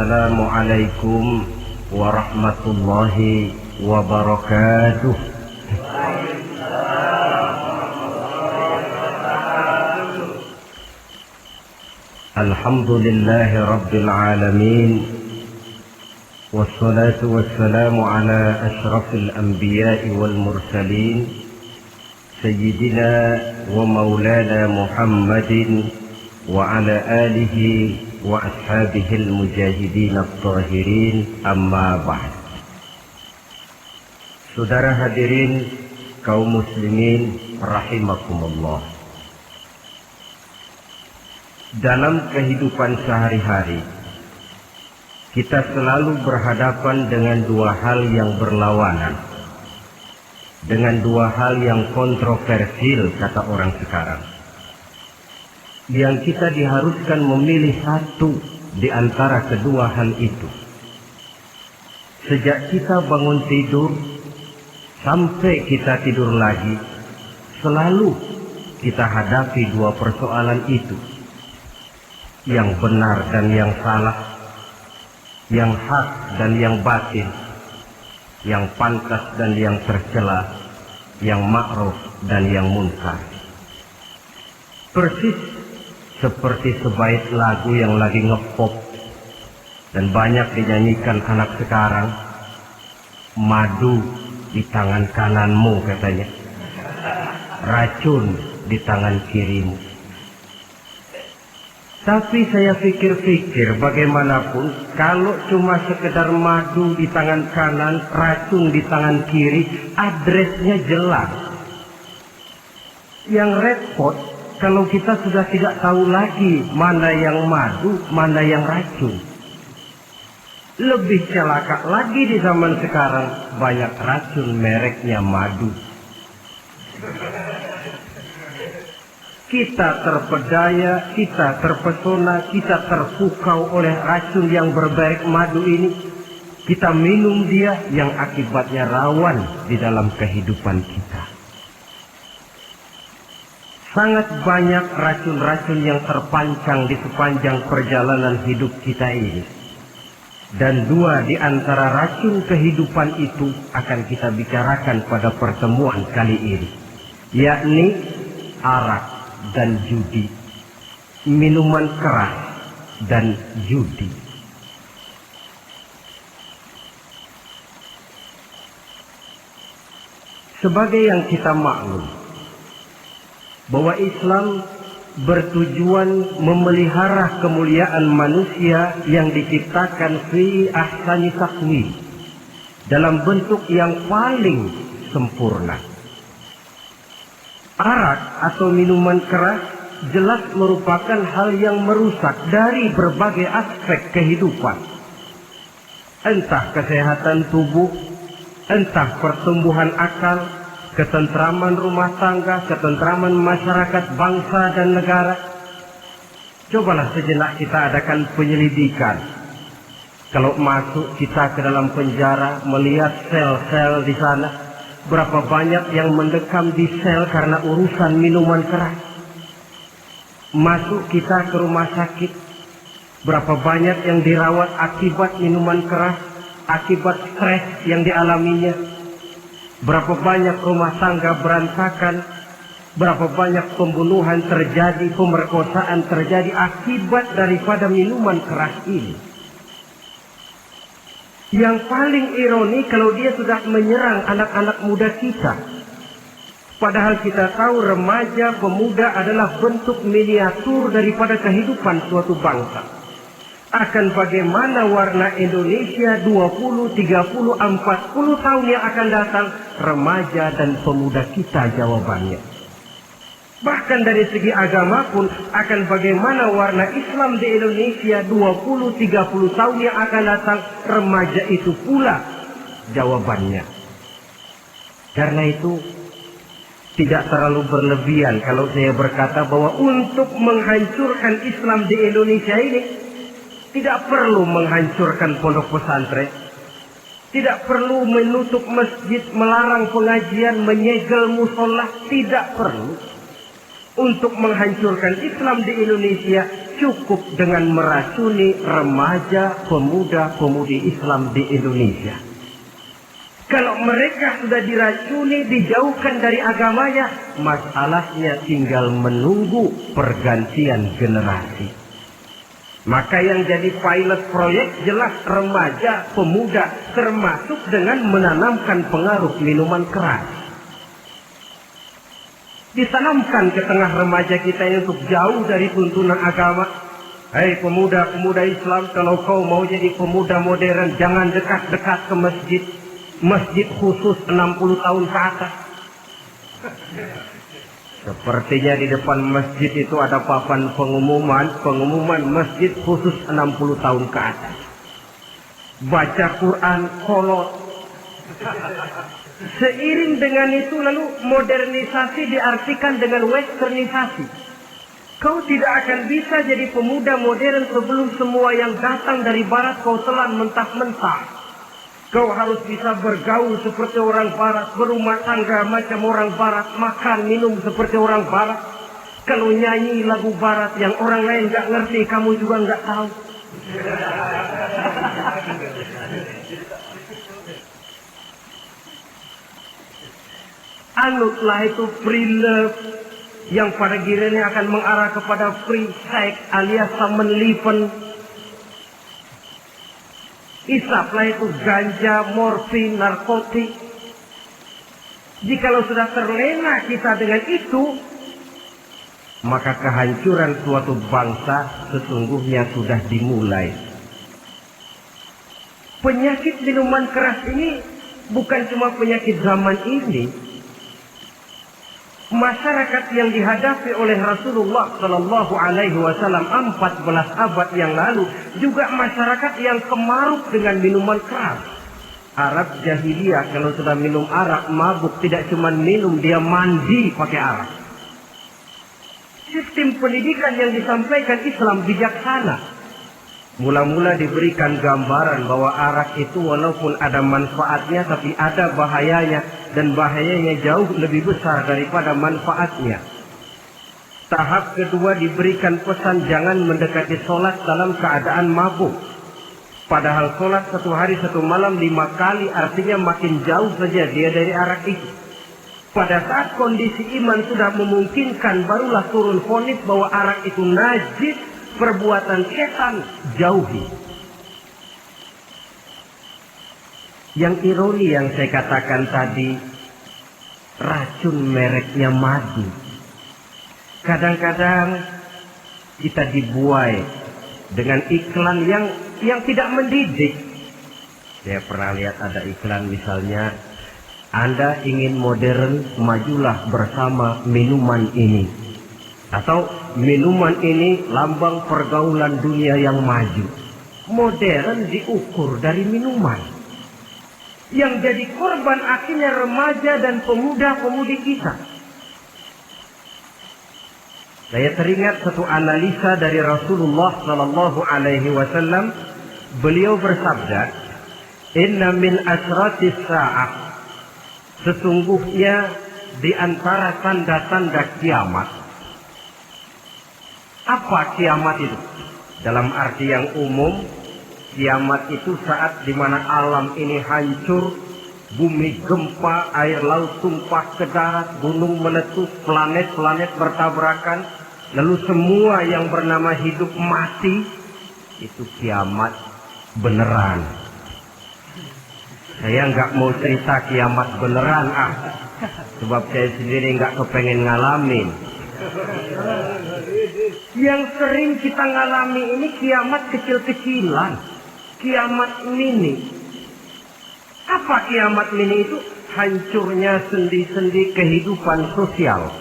Assalamualaikum warahmatullahi wabarakatuh. Alhamdulillahi rabbil alamin. Wassalatu wassalamu ala ashrafil anbiya'i wal mursalin, Sayyidina wa maulana Muhammadin wa ala alihi wa ashabihil mujahidin at-tahirin, amma ba'd. Saudara hadirin kaum muslimin rahimakumullah. Dalam kehidupan sehari-hari kita selalu berhadapan dengan dua hal yang berlawanan, dengan dua hal yang kontroversial kata orang sekarang, yang kita diharuskan memilih satu di antara kedua hal itu. Sejak kita bangun tidur sampai kita tidur lagi, selalu kita hadapi dua persoalan itu, yang benar dan yang salah, yang hak dan yang batil, yang pantas dan yang tercela, yang ma'ruf dan yang munkar. Persis seperti sebaik lagu yang lagi ngepop dan banyak dinyanyikan anak sekarang, madu di tangan kananmu katanya, racun di tangan kirimu. Tapi saya pikir-pikir, bagaimanapun kalau cuma sekedar madu di tangan kanan, racun di tangan kiri, adresnya jelas. Yang repot kalau kita sudah tidak tahu lagi mana yang madu, mana yang racun. Lebih celaka lagi di zaman sekarang, banyak racun mereknya madu. Kita terpedaya, kita terpesona, kita terpukau oleh racun yang bermerek madu ini. Kita minum dia, yang akibatnya rawan di dalam kehidupan kita. Sangat banyak racun-racun yang terpancang di sepanjang perjalanan hidup kita ini. Dan dua di antara racun kehidupan itu akan kita bicarakan pada pertemuan kali ini, yakni arak dan judi, minuman keras dan judi. Sebagai yang kita maklum bahwa Islam bertujuan memelihara kemuliaan manusia yang diciptakan fi ahsani taqwim, dalam bentuk yang paling sempurna. Arak atau minuman keras jelas merupakan hal yang merusak dari berbagai aspek kehidupan. Entah kesehatan tubuh, entah pertumbuhan akal, ketentraman rumah tangga, ketentraman masyarakat, bangsa dan negara. Cobalah sejenak kita adakan penyelidikan. Kalau masuk kita ke dalam penjara, melihat sel-sel di sana, berapa banyak yang mendekam di sel karena urusan minuman keras. Masuk kita ke rumah sakit, berapa banyak yang dirawat akibat minuman keras, akibat stres yang dialaminya. Berapa banyak rumah tangga berantakan, berapa banyak pembunuhan terjadi, pemerkosaan terjadi akibat daripada minuman keras ini. Yang paling ironi kalau dia sudah menyerang anak-anak muda kita. Padahal kita tahu remaja, pemuda adalah bentuk miniatur daripada kehidupan suatu bangsa. Akan bagaimana warna Indonesia 20, 30, 40 tahun yang akan datang, remaja dan pemuda kita jawabannya. Bahkan dari segi agama pun akan bagaimana warna Islam di Indonesia 20, 30 tahun yang akan datang, remaja itu pula jawabannya. Karena itu tidak terlalu berlebihan kalau saya berkata bahwa untuk menghancurkan Islam di Indonesia ini tidak perlu menghancurkan pondok pesantren, tidak perlu menutup masjid, melarang pengajian, menyegel musola, tidak perlu. Untuk menghancurkan Islam di Indonesia cukup dengan meracuni remaja, pemuda-pemudi Islam di Indonesia. Kalau mereka sudah diracuni, dijauhkan dari agamanya, masalahnya tinggal menunggu pergantian generasi. Maka yang jadi pilot proyek jelas remaja, pemuda, termasuk dengan menanamkan pengaruh minuman keras. Ditanamkan ke tengah remaja kita ini untuk jauh dari tuntunan agama. Hei pemuda-pemuda Islam, kalau kau mau jadi pemuda modern, jangan dekat-dekat ke masjid. Masjid khusus 60 tahun ke atas. Sepertinya di depan masjid itu ada papan pengumuman masjid khusus 60 tahun ke atas. Baca Quran kolot. Seiring dengan itu lalu modernisasi diartikan dengan westernisasi. Kau tidak akan bisa jadi pemuda modern sebelum semua yang datang dari barat kau telan mentah-mentah. Kau harus bisa bergaul seperti orang barat, berumah tangga macam orang barat, makan minum seperti orang barat. Kalau nyanyi lagu barat yang orang lain nggak ngerti, kamu juga nggak tahu. Anutlah itu free love yang pada gilirannya akan mengarah kepada free sex alias samenleven. Isaplah itu ganja, morfin, narkotik. Jikalau sudah terlena kita dengan itu, maka kehancuran suatu bangsa sesungguhnya sudah dimulai. Penyakit minuman keras ini bukan cuma penyakit zaman ini. Masyarakat yang dihadapi oleh Rasulullah Shallallahu Alaihi Wasallam 14 abad yang lalu juga masyarakat yang kemaruk dengan minuman keras. Arab jahiliyah kalau sudah minum arak mabuk, tidak cuma minum, dia mandi pakai arak. Sistem pendidikan yang disampaikan Islam bijaksana. Mula-mula diberikan gambaran bahwa arak itu walaupun ada manfaatnya tapi ada bahayanya, dan bahayanya jauh lebih besar daripada manfaatnya. Tahap kedua diberikan pesan jangan mendekati sholat dalam keadaan mabuk. Padahal sholat 1 hari 1 malam 5 kali artinya makin jauh saja dia dari arak itu. Pada saat kondisi iman sudah memungkinkan barulah turun vonis bahwa arak itu najis, perbuatan setan, jauhi. Yang ironi yang saya katakan tadi, racun mereknya madu. Kadang-kadang kita dibuai dengan iklan yang tidak mendidik. Saya pernah lihat ada iklan misalnya, Anda ingin modern, majulah bersama minuman ini. Atau minuman ini lambang pergaulan dunia yang maju. Modern diukur dari minuman. Yang jadi korban akhirnya remaja dan pemuda-pemudi kita. Saya teringat satu analisa dari Rasulullah Sallallahu Alaihi Wasallam. Beliau bersabda, Inna min asratis sa'ah, sesungguhnya di antara tanda-tanda kiamat. Apa kiamat itu? Dalam arti yang umum, kiamat itu saat dimana alam ini hancur, bumi gempa, air laut tumpah ke darat, gunung meletus, planet-planet bertabrakan, lalu semua yang bernama hidup mati. Itu kiamat beneran. Saya nggak mau cerita kiamat beneran, sebab saya sendiri nggak kepengen ngalamin. Yang sering kita ngalami ini kiamat kecil-kecilan, kiamat mini. Apa kiamat mini itu? Hancurnya sendi-sendi kehidupan sosial.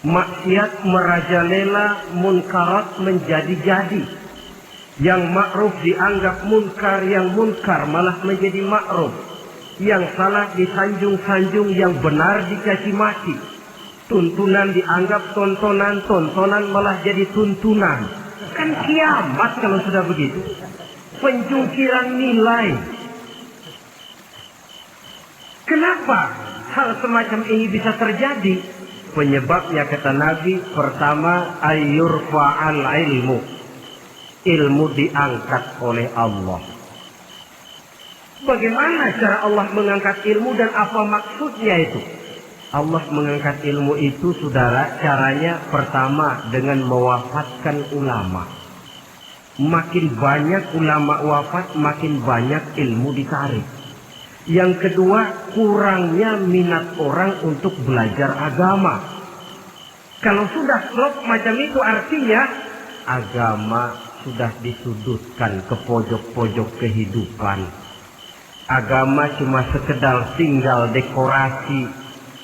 Maksiat merajalela, munkarat menjadi-jadi. Yang ma'ruf dianggap munkar, yang munkar malah menjadi ma'ruf. Yang salah disanjung-sanjung, yang benar dicaci maki. Tuntunan dianggap tontonan, tontonan malah jadi tuntunan. Kan kiamat kalau sudah begitu. Penjungkiran nilai. Kenapa hal semacam ini bisa terjadi? Penyebabnya kata Nabi, pertama ayyurfa'al ilmu. Ilmu diangkat oleh Allah. Bagaimana cara Allah mengangkat ilmu dan apa maksudnya itu? Allah mengangkat ilmu itu, saudara, caranya pertama dengan mewafatkan ulama. Makin banyak ulama wafat, makin banyak ilmu ditarik. Yang kedua, kurangnya minat orang untuk belajar agama. Kalau sudah klop macam itu, artinya agama sudah disudutkan ke pojok-pojok kehidupan. Agama cuma sekedar tinggal dekorasi.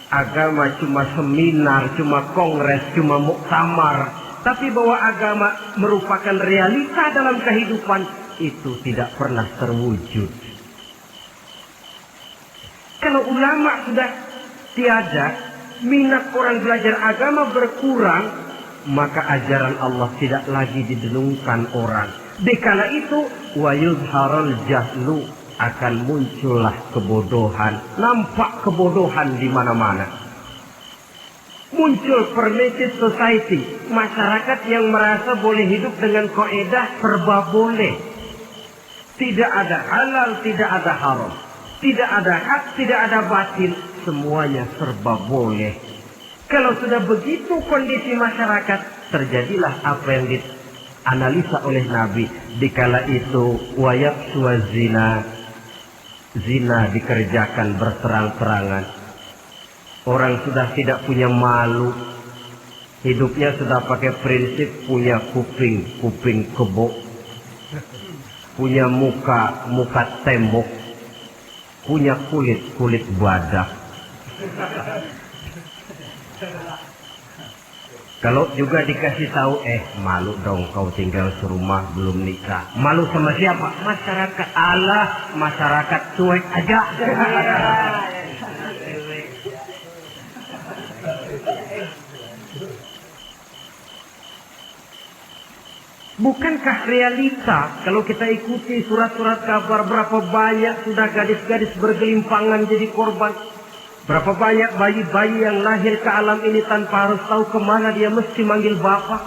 Agama cuma seminar, cuma kongres, cuma muktamar. Tapi bahwa agama merupakan realita dalam kehidupan, itu tidak pernah terwujud. Kalau ulama sudah tiada, minat orang belajar agama berkurang, maka ajaran Allah tidak lagi didenungkan orang. Dikala itu, wa yuzharul jahlu, akan muncullah kebodohan, nampak kebodohan di mana-mana. Muncul permitted society, masyarakat yang merasa boleh hidup dengan kaidah serba boleh. Tidak ada halal, tidak ada haram, tidak ada hak, tidak ada batil, semuanya serba boleh. Kalau sudah begitu kondisi masyarakat, terjadilah apa yang dianalisa oleh Nabi. Dikala itu wayab suazina, zina dikerjakan berterang-terangan. Orang sudah tidak punya malu. Hidupnya sudah pakai prinsip punya kuping kebo. Punya muka tembok. Punya kulit badak. Kalau juga dikasih tahu, malu dong kau tinggal serumah belum nikah. Malu sama siapa? Masyarakat. Allah, masyarakat cuek aja. Bukankah realita kalau kita ikuti surat-surat kabar, berapa banyak sudah gadis-gadis bergelimpangan jadi korban? Berapa banyak bayi-bayi yang lahir ke alam ini tanpa harus tahu kemana dia mesti manggil bapak.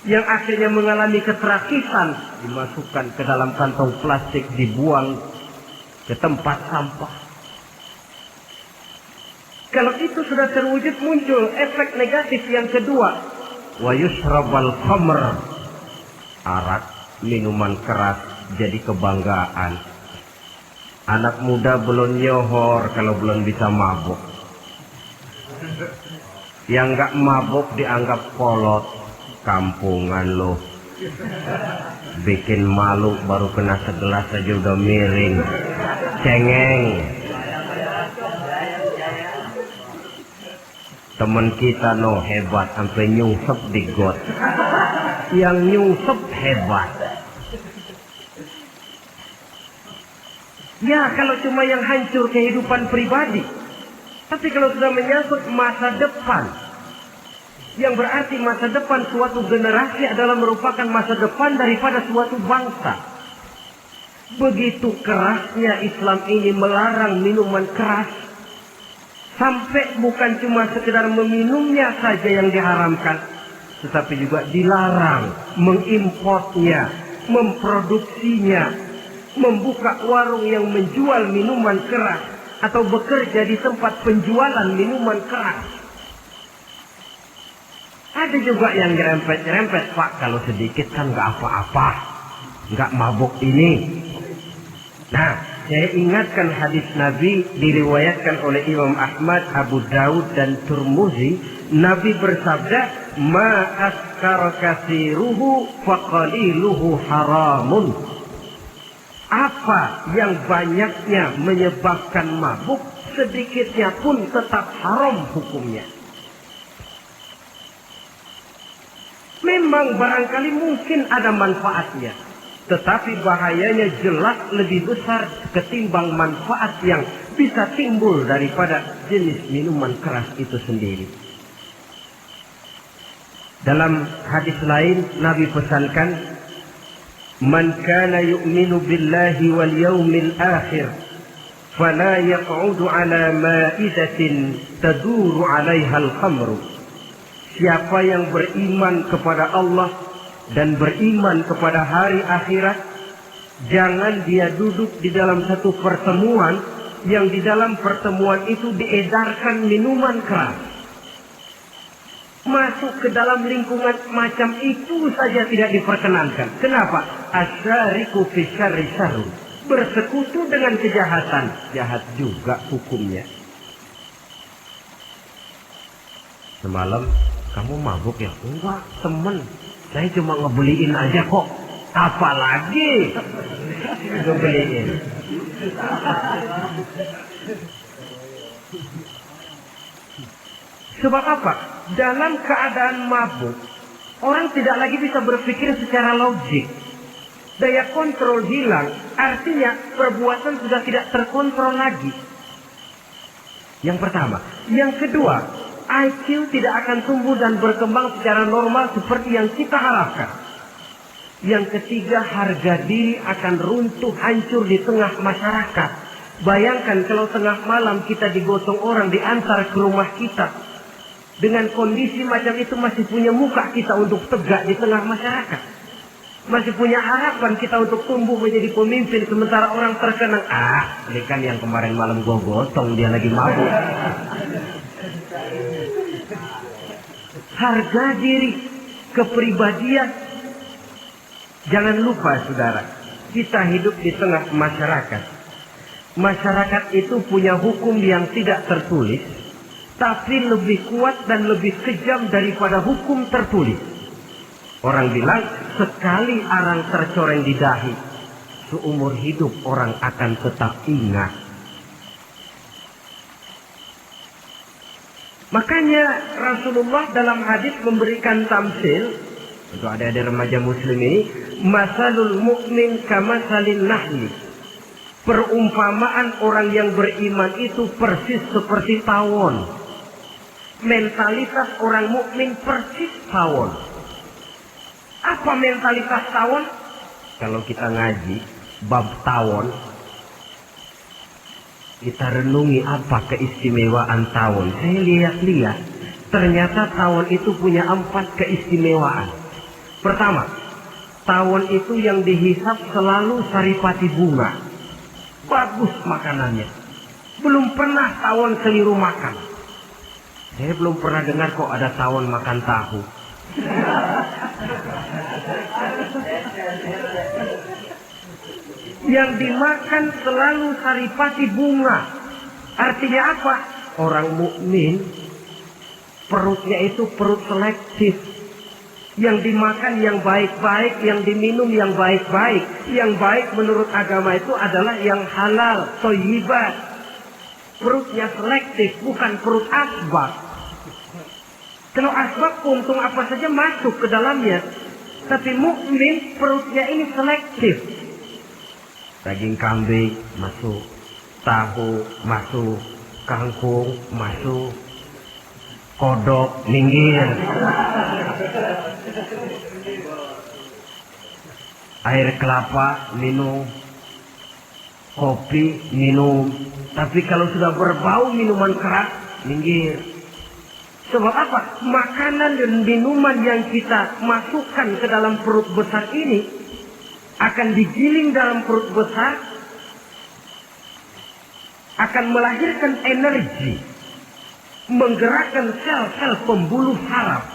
Yang akhirnya mengalami keterakisan, dimasukkan ke dalam kantong plastik, dibuang ke tempat sampah. Kalau itu sudah terwujud, muncul efek negatif yang kedua. Wa yushrabal khamr, arak, minuman keras jadi kebanggaan. Anak muda belum nyohor kalau belum bisa mabuk. Yang nggak mabuk dianggap kolot. Kampungan lo. Bikin malu baru kena segelas aja udah miring. Cengeng. Temen kita hebat sampai nyungsep di got. Yang nyungsep hebat. Ya, kalau cuma yang hancur kehidupan pribadi. Tapi kalau sudah menyangkut masa depan, yang berarti masa depan suatu generasi adalah merupakan masa depan daripada suatu bangsa. Begitu kerasnya Islam ini melarang minuman keras. Sampai bukan cuma sekedar meminumnya saja yang diharamkan, tetapi juga dilarang mengimportnya, memproduksinya, membuka warung yang menjual minuman keras atau bekerja di tempat penjualan minuman keras. Ada juga yang nyerempet-nyerempet, Pak, kalau sedikit kan nggak apa-apa, nggak mabuk ini. Nah, saya ingatkan hadis Nabi diriwayatkan oleh Imam Ahmad, Abu Daud dan Tirmidzi. Nabi bersabda, "Ma askara katsiruhu faqaliluhu haramun." Apa yang banyaknya menyebabkan mabuk, sedikitnya pun tetap haram hukumnya. Memang barangkali mungkin ada manfaatnya, tetapi bahayanya jelas lebih besar ketimbang manfaat yang bisa timbul daripada jenis minuman keras itu sendiri. Dalam hadis lain Nabi pesankan, "Man kana yu'minu billahi wal yawmil akhir fala yaq'udu ala ma'idatin taduru 'alaiha al-khamru. Siapa yang beriman kepada Allah dan beriman kepada hari akhirat, jangan dia duduk di dalam satu pertemuan yang di dalam pertemuan itu diedarkan minuman keras. Masuk ke dalam lingkungan macam itu saja tidak diperkenankan. Kenapa? Asyariku fi syarri syarrun. Bersekutu dengan kejahatan, jahat juga hukumnya. Semalam kamu mabuk ya? Enggak, temen. Saya cuma ngebeliin aja kok. Apalagi ngebeliin. Sebab apa? Dalam keadaan mabuk, orang tidak lagi bisa berpikir secara logik. Daya kontrol hilang, artinya perbuatan sudah tidak terkontrol lagi. Yang pertama. Yang kedua, IQ tidak akan tumbuh dan berkembang secara normal seperti yang kita harapkan. Yang ketiga, harga diri akan runtuh hancur di tengah masyarakat. Bayangkan kalau tengah malam kita digotong orang diantar ke rumah kita. Dengan kondisi macam itu masih punya muka kita untuk tegak di tengah masyarakat. Masih punya harapan kita untuk tumbuh menjadi pemimpin sementara orang terkenang. Ini kan yang kemarin malam gue gotong, dia lagi mabuk. Harga diri, kepribadian. Jangan lupa saudara, kita hidup di tengah masyarakat. Masyarakat itu punya hukum yang tidak tertulis, tapi lebih kuat dan lebih kejam daripada hukum tertulis. Orang bilang, sekali arang tercoreng di dahi, seumur hidup orang akan tetap ingat. Makanya Rasulullah dalam hadis memberikan tamsil untuk adik-adik remaja muslim ini, masalul mu'min kamasalin nahli. Perumpamaan orang yang beriman itu persis seperti tawon. Mentalitas orang mukmin persis tawon. Apa mentalitas tawon? Kalau kita ngaji bab tawon, kita renungi apa keistimewaan tawon. Saya lihat-lihat, ternyata tawon itu punya 4 keistimewaan. Pertama, tawon itu yang dihisap selalu saripati bunga. Bagus makanannya. Belum pernah tawon keliru makan. Saya belum pernah dengar kok ada tawon makan tahu. Yang dimakan selalu saripati bunga. Artinya apa? Orang mukmin perutnya itu perut selektif. Yang dimakan yang baik-baik, yang diminum yang baik-baik. Yang baik menurut agama itu adalah yang halal, thayyibat. Perutnya selektif, bukan perut asbab. Kalau asbab untung apa saja masuk ke dalamnya. Tapi mukmin perutnya ini selektif. Daging kambing masuk, tahu masuk, kangkung masuk, kodok minggir. Air kelapa minum, kopi minum. Tapi kalau sudah berbau minuman keras, minggir. Sebab apa? Makanan dan minuman yang kita masukkan ke dalam perut besar ini akan digiling dalam perut besar, akan melahirkan energi, menggerakkan sel-sel pembuluh saraf.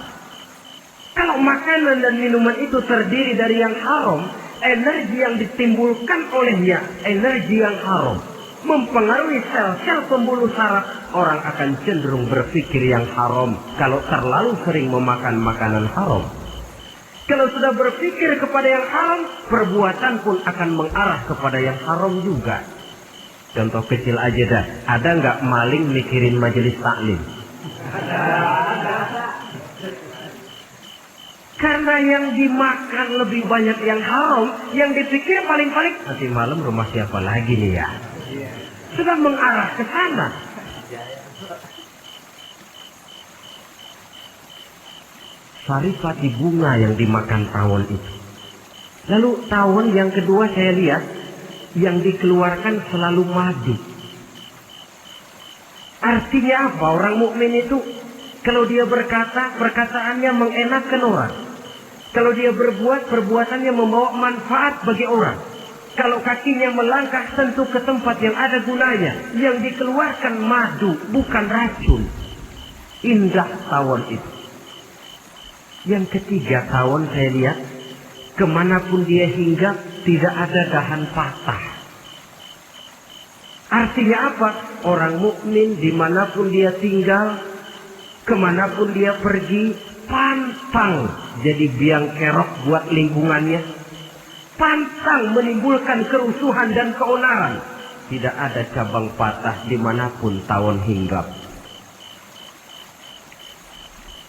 Kalau makanan dan minuman itu terdiri dari yang haram, energi yang ditimbulkan olehnya energi yang haram, mempengaruhi sel-sel pembuluh saraf. Orang akan cenderung berpikir yang haram kalau terlalu sering memakan makanan haram. Kalau sudah berpikir kepada yang haram, perbuatan pun akan mengarah kepada yang haram juga. Contoh kecil aja dah, ada nggak maling mikirin majelis taklim? Karena yang dimakan lebih banyak yang haram, yang dipikir paling-paling nanti malam rumah siapa lagi nih ya? Sudah mengarah ke sana. Saripati bunga yang dimakan tawon itu. Lalu tawon yang kedua saya lihat yang dikeluarkan selalu madu. Artinya apa? Orang mukmin itu kalau dia berkata, perkataannya mengenakan orang. Kalau dia berbuat, perbuatannya membawa manfaat bagi orang. Kalau kakinya melangkah tentu ke tempat yang ada gunanya. Yang dikeluarkan madu, bukan racun. Indah tawon itu. Yang ketiga, tawon saya lihat, kemanapun dia hinggap, tidak ada dahan patah. Artinya apa? Orang mukmin dimanapun dia tinggal, kemanapun dia pergi, pantang jadi biang kerok buat lingkungannya. Pantang menimbulkan kerusuhan dan keonaran. Tidak ada cabang patah dimanapun tawon hinggap.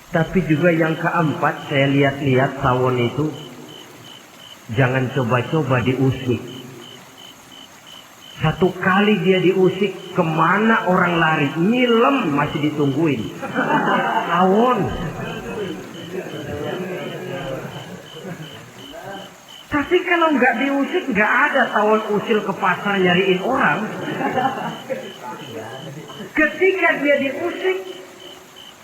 Tapi juga yang keempat, saya lihat-lihat tawon itu jangan coba-coba diusik. Satu kali dia diusik, kemana orang lari? Nyilem masih ditungguin. Tawon. Tapi kalau nggak diusik, nggak ada tawon usil ke pasar nyariin orang. Ketika dia diusik,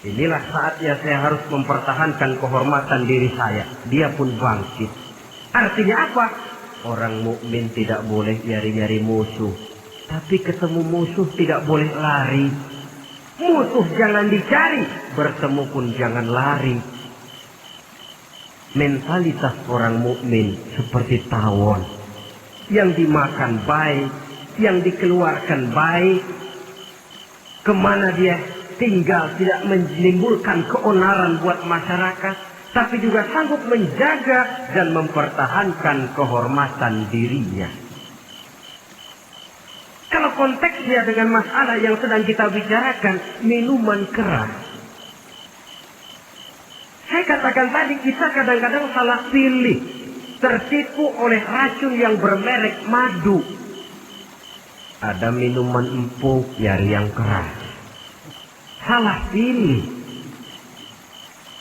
inilah saatnya saya harus mempertahankan kehormatan diri saya. Dia pun bangkit. Artinya apa? Orang mukmin tidak boleh nyari-nyari musuh. Tapi ketemu musuh tidak boleh lari. Musuh jangan dicari, bertemu pun jangan lari. Mentalitas orang mukmin seperti tawon. Yang dimakan baik, yang dikeluarkan baik. Kemana dia tinggal tidak menimbulkan keonaran buat masyarakat, tapi juga sanggup menjaga dan mempertahankan kehormatan dirinya. Kalau konteksnya dengan masalah yang sedang kita bicarakan, minuman keras. Saya katakan tadi, kita kadang-kadang salah pilih, tertipu oleh racun yang bermerek madu. Ada minuman empuk, nyari yang keras. Salah pilih.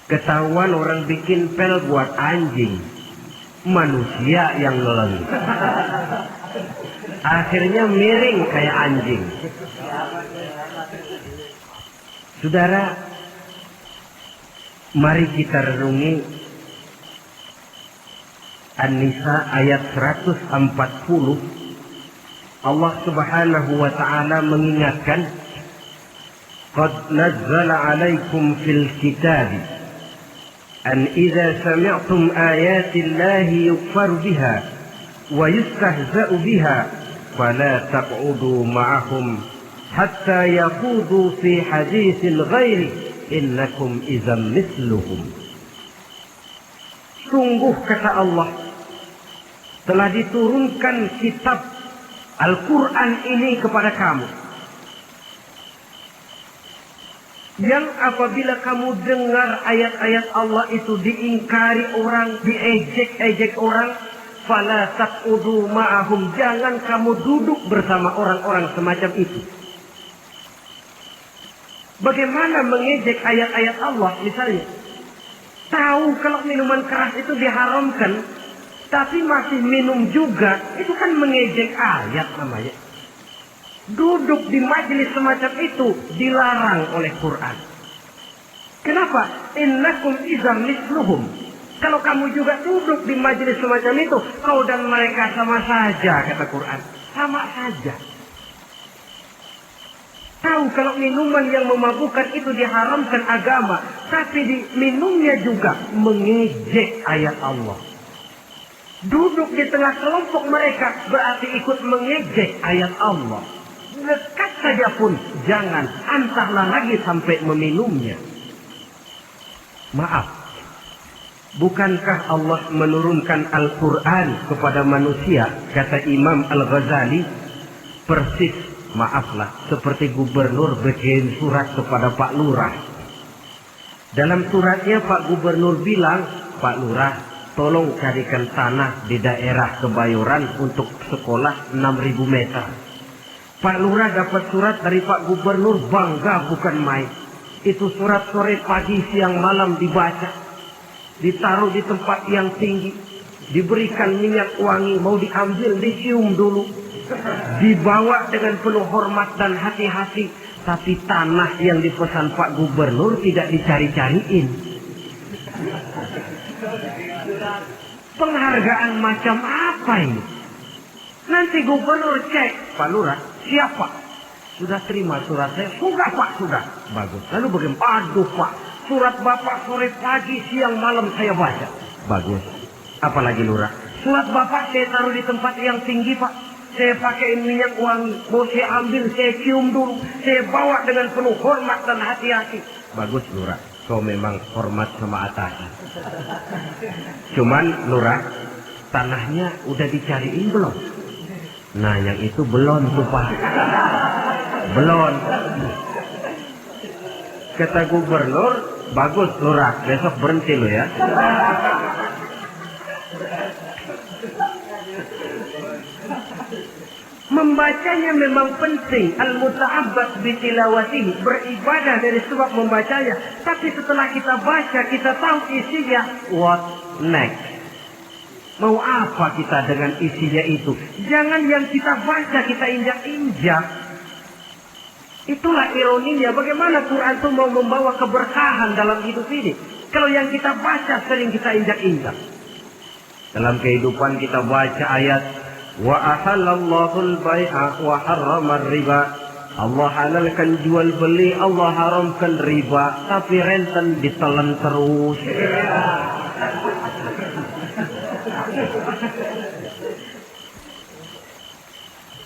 Ketahuan orang bikin pel buat anjing, manusia yang nelen. Akhirnya miring kayak anjing. Saudara, mari kita renungi An-Nisa ayat 140. Allah Subhanahu wa ta'ala mengingatkan, "Qad nazzala 'alaikum fil kitabi an idza sami'tum ayati Allahi yukfaru biha wa yustahza'u biha fala taq'udu ma'ahum hatta yaqudu fi haditsin ghairi innakum idzam misluhum." Sungguh kata Allah, telah diturunkan kitab Al-Quran ini kepada kamu, yang apabila kamu dengar ayat-ayat Allah itu diingkari orang, diejek-ejek orang, fala taqudu ma'ahum, jangan kamu duduk bersama orang-orang semacam itu. Bagaimana mengejek ayat-ayat Allah? Misalnya, tahu kalau minuman keras itu diharamkan, tapi masih minum juga, itu kan mengejek ayat namanya. Duduk di majelis semacam itu dilarang oleh Quran. Kenapa? Innakum idzam misluhum. Kalau kamu juga duduk di majelis semacam itu, kau dan mereka sama saja, kata Quran. Sama saja. Tahu kalau minuman yang memabukkan itu diharamkan agama, tapi diminumnya juga mengejek ayat Allah. Duduk di tengah kelompok mereka berarti ikut mengejek ayat Allah. Dekat saja pun jangan, entahlah lagi sampai meminumnya. Maaf, bukankah Allah menurunkan Al-Quran kepada manusia? Kata Imam Al-Ghazali, persis, maaflah, seperti gubernur bikin surat kepada Pak Lurah. Dalam suratnya Pak Gubernur bilang, Pak Lurah, tolong carikan tanah di daerah Kebayoran untuk sekolah 6.000 meter. Pak Lurah dapat surat dari Pak Gubernur, bangga bukan main. Itu surat sore, pagi, siang, malam dibaca. Ditaruh di tempat yang tinggi. Diberikan minyak wangi, mau diambil, dicium dulu. Dibawa dengan penuh hormat dan hati-hati. Tapi tanah yang dipesan Pak Gubernur tidak dicari-cariin. Penghargaan macam apa ini? Nanti Gubernur cek, Pak Lurah, siapa? Sudah terima surat saya? Sudah Pak, sudah. Bagus. Lalu bagaimana? Aduh Pak, surat Bapak sore pagi siang malam saya baca. Bagus. Apalagi Lurah? Surat Bapak saya taruh di tempat yang tinggi Pak. Saya pakai minyak wangi. Mau saya ambil, saya cium dulu. Saya bawa dengan penuh hormat dan hati-hati. Bagus Lurah. Kau memang hormat sama atasan. Cuman Lurah, tanahnya udah dicariin belum? Nah yang itu belum tuh Pak. Belum. Kata Gubernur, bagus Lurah, besok berhenti lo ya. Membacanya memang penting. Al-muta'abbad bitilawatihi, beribadah dari sebab membacanya. Tapi setelah kita baca, kita tahu isinya. What next? Mau apa kita dengan isinya itu? Jangan yang kita baca kita injak-injak. Itulah ironinya. Bagaimana Quran itu mau membawa keberkahan dalam hidup ini? Kalau yang kita baca sering kita injak-injak. Dalam kehidupan kita baca ayat wa ahallallahu al-bai'a wa harrama riba. Allah halalkan jual beli, Allah haramkan riba, tapi renten ditelan terus.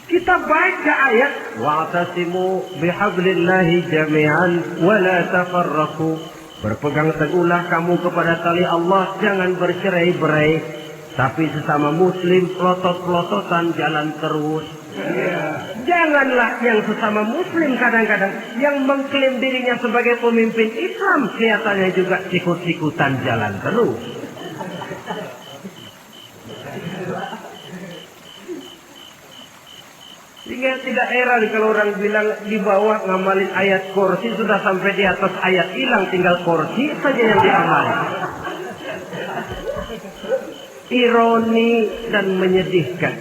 Kita baca ayat wa'tasimu bihablillahi jami'an wa la tafarraqu. Berpegang teguhlah kamu kepada tali Allah, jangan bercerai-berai. Tapi sesama muslim pelotot-pelototan jalan terus. Janganlah yang sesama muslim kadang-kadang yang mengklaim dirinya sebagai pemimpin Islam kelihatannya juga sikut-sikutan jalan terus. Sehingga tidak heran kalau orang bilang di bawah ngamalin ayat kursi sudah sampai di atas ayat hilang, tinggal kursi saja yang diamali. Ironi dan menyedihkan.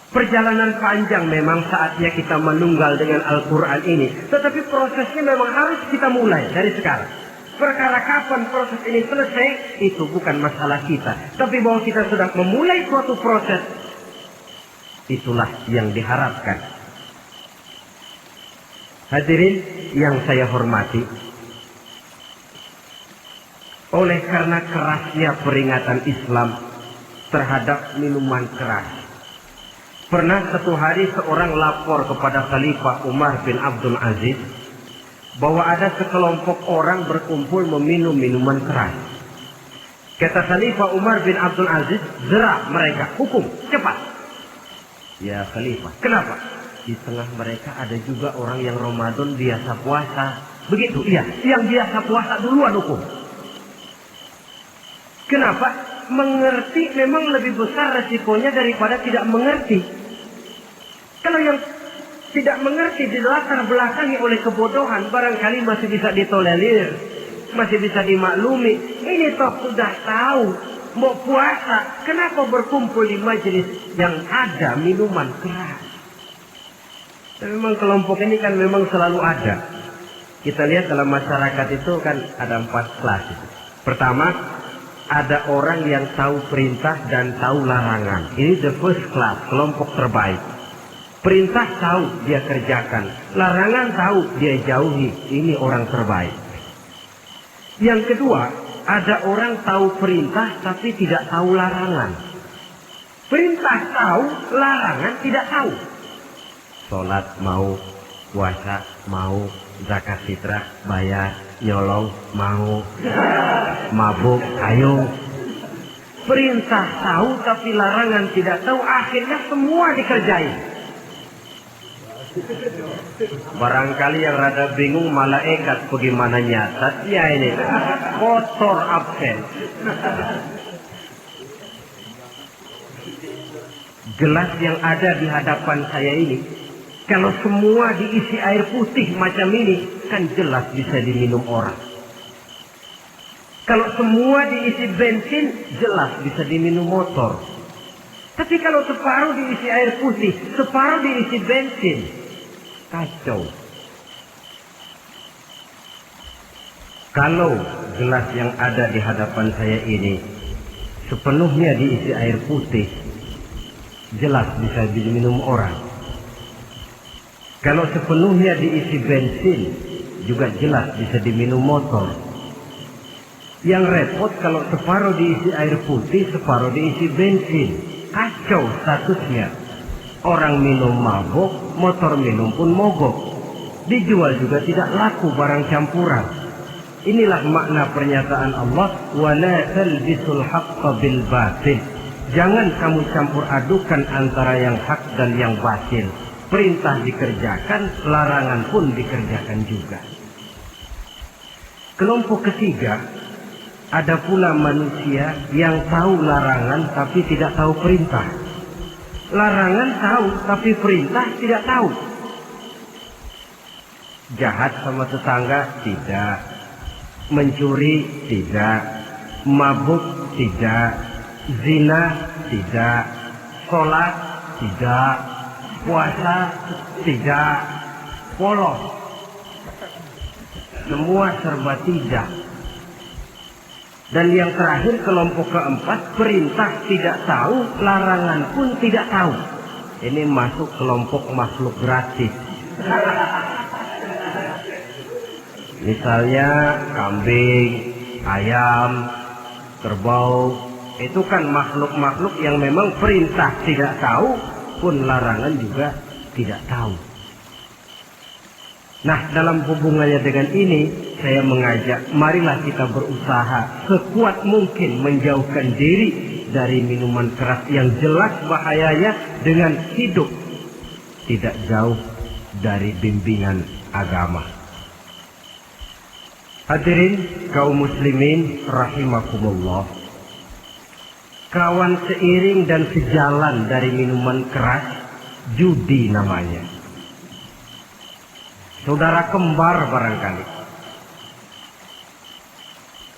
Perjalanan panjang memang saatnya kita menunggal dengan Al-Quran ini. Tetapi prosesnya memang harus kita mulai dari sekarang. Perkara kapan proses ini selesai, itu bukan masalah kita. Tapi bahwa kita sudah memulai suatu proses, itulah yang diharapkan. Hadirin yang saya hormati, oleh karena kerasnya peringatan Islam terhadap minuman keras, pernah satu hari seorang lapor kepada Khalifah Umar bin Abdul Aziz bahwa ada sekelompok orang berkumpul meminum minuman keras. Kata Khalifah Umar bin Abdul Aziz, "Zerah mereka, hukum, cepat." Ya Khalifah, kenapa? Di tengah mereka ada juga orang yang Ramadan biasa puasa. Begitu, iya, yang biasa puasa duluan hukum. Kenapa? Mengerti memang lebih besar resikonya daripada tidak mengerti. Kalau yang tidak mengerti dilatar belakangi oleh kebodohan, barangkali masih bisa ditolerir, masih bisa dimaklumi. Ini toh sudah tahu mau puasa, kenapa berkumpul di majelis yang ada minuman keras? Dan memang kelompok ini kan memang selalu ada. Kita lihat dalam masyarakat itu kan ada 4 kelas. Pertama, ada orang yang tahu perintah dan tahu larangan. Ini the first class, kelompok terbaik. Perintah tahu dia kerjakan, larangan tahu dia jauhi. Ini orang terbaik. Yang kedua, ada orang tahu perintah tapi tidak tahu larangan. Perintah tahu, larangan tidak tahu. Sholat mau, puasa mau, zakat fitrah bayar, nyolong mau, mabuk ayo. Perintah tahu tapi larangan tidak tahu, akhirnya semua dikerjain. Barangkali yang rada bingung malaikat bagaimana nyatatnya ini, kotor absen. Gelas yang ada di hadapan saya ini, kalau semua diisi air putih macam ini, kan jelas bisa diminum orang. Kalau semua diisi bensin, jelas bisa diminum motor. Tapi kalau separuh diisi air putih, separuh diisi bensin, Kacau. Kalau gelas yang ada di hadapan saya ini sepenuhnya diisi air putih, jelas bisa diminum orang. Kalau sepenuhnya diisi bensin, juga jelas bisa diminum motor. Yang repot kalau separuh diisi air putih, separuh diisi bensin. Kacau statusnya. Orang minum mabok, motor minum pun mogok. Dijual juga tidak laku barang campuran. Inilah makna pernyataan Allah, وَلَا تَلْبِسُوا الْحَقَّ بِالْبَاطِلِ. Jangan kamu campur adukan antara yang hak dan yang batil. Perintah dikerjakan, larangan pun dikerjakan juga. Kelompok ketiga, ada pula manusia yang tahu larangan tapi tidak tahu perintah. Larangan tahu tapi perintah tidak tahu. Jahat sama tetangga tidak, mencuri tidak, mabuk tidak, zina tidak, sholat tidak, puasa tidak, polos, semua serba tidak. Dan yang terakhir, kelompok keempat, perintah tidak tahu, larangan pun tidak tahu. Ini masuk kelompok makhluk gratis. Misalnya kambing, ayam, kerbau, itu kan makhluk-makhluk yang memang perintah tidak tahu, pun larangan juga tidak tahu. Nah, dalam hubungannya dengan ini, saya mengajak, marilah kita berusaha sekuat mungkin menjauhkan diri dari minuman keras yang jelas bahayanya dengan hidup tidak jauh dari bimbingan agama. Hadirin kaum muslimin rahimakumullah. Kawan seiring dan sejalan dari minuman keras, judi namanya. Saudara kembar barangkali.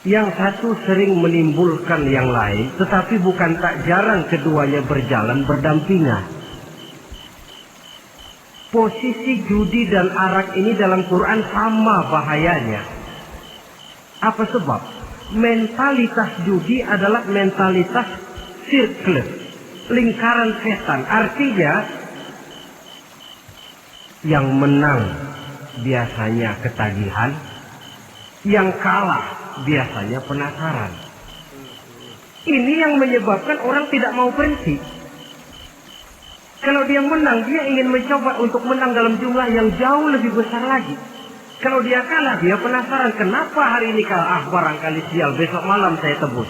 Yang satu sering menimbulkan yang lain, tetapi bukan tak jarang keduanya berjalan berdampingan. Posisi judi dan arak ini dalam Quran sama bahayanya. Apa sebab? Mentalitas judi adalah mentalitas circle, lingkaran setan. Artinya, yang menang biasanya ketagihan, yang kalah biasanya penasaran. Ini yang menyebabkan orang tidak mau berhenti. Kalau dia menang, dia ingin mencoba untuk menang dalam jumlah yang jauh lebih besar lagi. Kalau dia kalah, dia penasaran, kenapa hari ini kalah? Barangkali sial, besok malam saya tebus.